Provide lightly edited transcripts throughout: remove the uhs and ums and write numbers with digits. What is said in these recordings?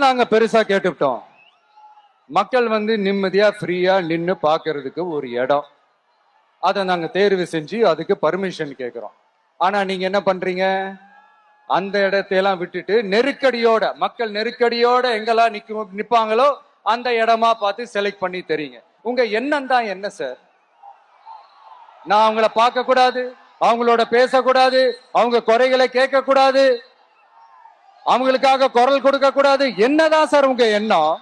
நாங்க பெருசா கேட்டுவிட்டோம்? மக்கள் நிம்மதியா ஃப்ரீயா நின்னு பாக்குறதுக்கு ஒரு இடம், அதை நாங்க தேர்வு செஞ்சு அதுக்கு பர்மிஷன் கேட்கிறோம். ஆனா நீங்க என்ன பண்றீங்க? அந்த இடத்தையெல்லாம் விட்டுட்டு நெருக்கடியோட, மக்கள் நெருக்கடியோட எங்கெல்லாம் நிப்பாங்களோ அந்த இடமா பார்த்து செலக்ட் பண்ணி தெரியுங்க. உங்க எண்ணம் தான் என்ன சார்? நான் அவங்கள பார்க்க கூடாது, அவங்களோட பேசக்கூடாது, அவங்க குறைகளை கேட்க கூடாது, அவங்களுக்காக குரல் கொடுக்க கூடாது, என்னதான் சார் உங்க எண்ணம்?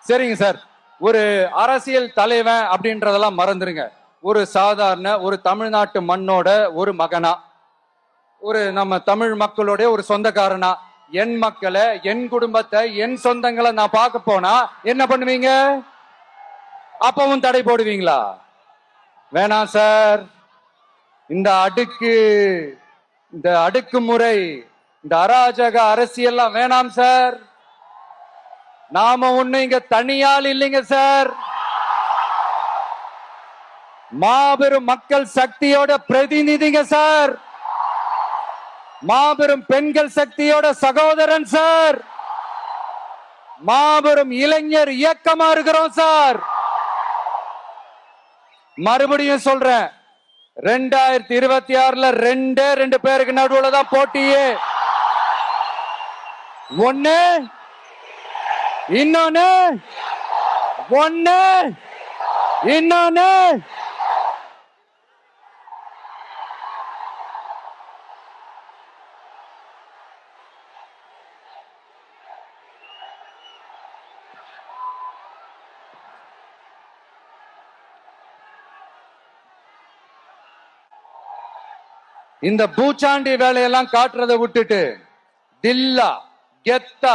சரிங்க சார், ஒரு அரசியல் தலைவன் அப்படின்றதெல்லாம் மறந்துருங்க. ஒரு சாதாரண ஒரு தமிழ்நாட்டு மண்ணோட ஒரு மகனா, ஒரு நம்ம தமிழ் மக்களுடைய ஒரு சொந்தக்காரனா, என் மக்களை, என் குடும்பத்தை, என் சொந்தங்களை நான் பார்க்க போனா என்ன பண்ணுவீங்க? அப்பவும் தடை போடுவீங்களா? வேணாம் சார். இந்த அடுக்குமுறை, இந்த அராஜக அரசியல்லாம் வேணாம் சார். நாம ஒண்ணு இங்க தனியால் இல்லைங்க சார், மாபெரும் மக்கள் சக்தியோட பிரதிநிதிங்க சார், மாபெரும் பெண்கள் சக்தியோட சகோதரன் சார், மாபெரும் இளைஞர் இயக்கமா இருக்கிறோம் சார். மறுபடியும் சொல்றேன், 2026ல ரெண்டு பேருக்கு நடுவுல தான் போட்டியே. ஒண்ணு இன்னொன்னு, ஒண்ணு இன்னொன்னு. இந்த பூச்சாண்டி வேலையெல்லாம் காட்டுறதை விட்டுட்டு தில்லா கெத்தா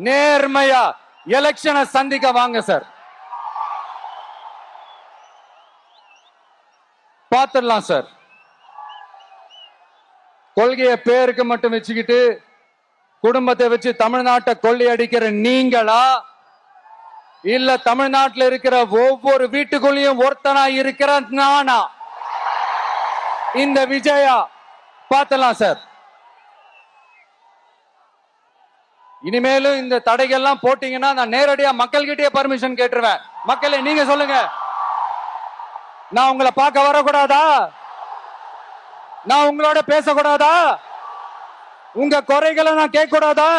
நேர்மையா எலெக்ஷனை சந்திக்க வாங்க சார். பாத்துடலாம் சார். கொள்கையை பேருக்கு மட்டும் வச்சுக்கிட்டு குடும்பத்தை வச்சு தமிழ்நாட்டை கொள்ளையடிக்கிற நீங்களா, இல்ல தமிழ்நாட்டில் இருக்கிற ஒவ்வொரு வீட்டுக்குள்ளேயும் ஒருத்தனா இருக்கிற நானா, இந்த விஜயா? பார்த்தலாம் சார். இனிமேலும் இந்த தடைகள்லாம் போட்டீங்கன்னா நான் நேரடியா மக்கள்கிட்டயே பர்மிஷன் கேட்டுருவேன். மக்களே நீங்க சொல்லுங்க, நான் உங்களை பார்க்க வரக்கூடாதா? நான் உங்களோட பேசக்கூடாதா? உங்க குறைகளை நான் கேட்க கூடாதா?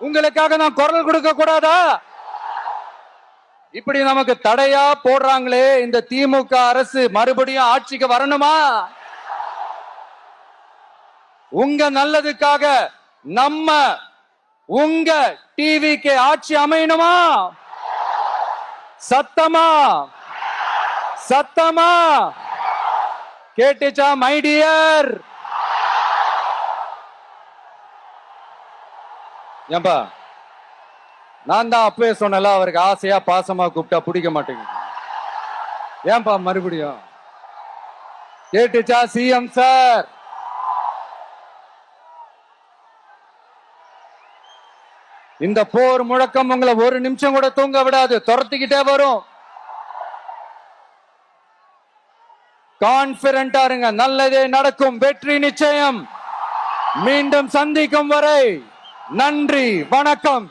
உங்களுக்காக நான் குரல் கொடுக்க கூடாதா? இப்படி நமக்கு தடையா போடுறாங்களே, இந்த திமுக அரசு மறுபடியும் ஆட்சிக்கு வரணுமா? உங்க நல்லதுக்காக நம்ம உங்க டிவிக்கு ஆட்சி அமையணுமா? சத்தமா சத்தமா கேட்டுச்சா மை டியர்? ஏன்பா, நான் தான் அப்பவே சொன்னல, அவருக்கு ஆசையா பாசமா கூப்பிட்டா பிடிக்க மாட்டேங்குது. ஏன்பா மறுபடியும்? கேட்டுச்சா சிஎம் சார்? இந்த போர் முழக்கம் உங்களை ஒரு நிமிஷம் கூட தூங்க விடாது, துரத்திக்கிட்டே வரும். கான்பிடண்டா இருங்க, நல்லதே நடக்கும், வெற்றி நிச்சயம். மீண்டும் சந்திக்கும் வரை நன்றி, வணக்கம்.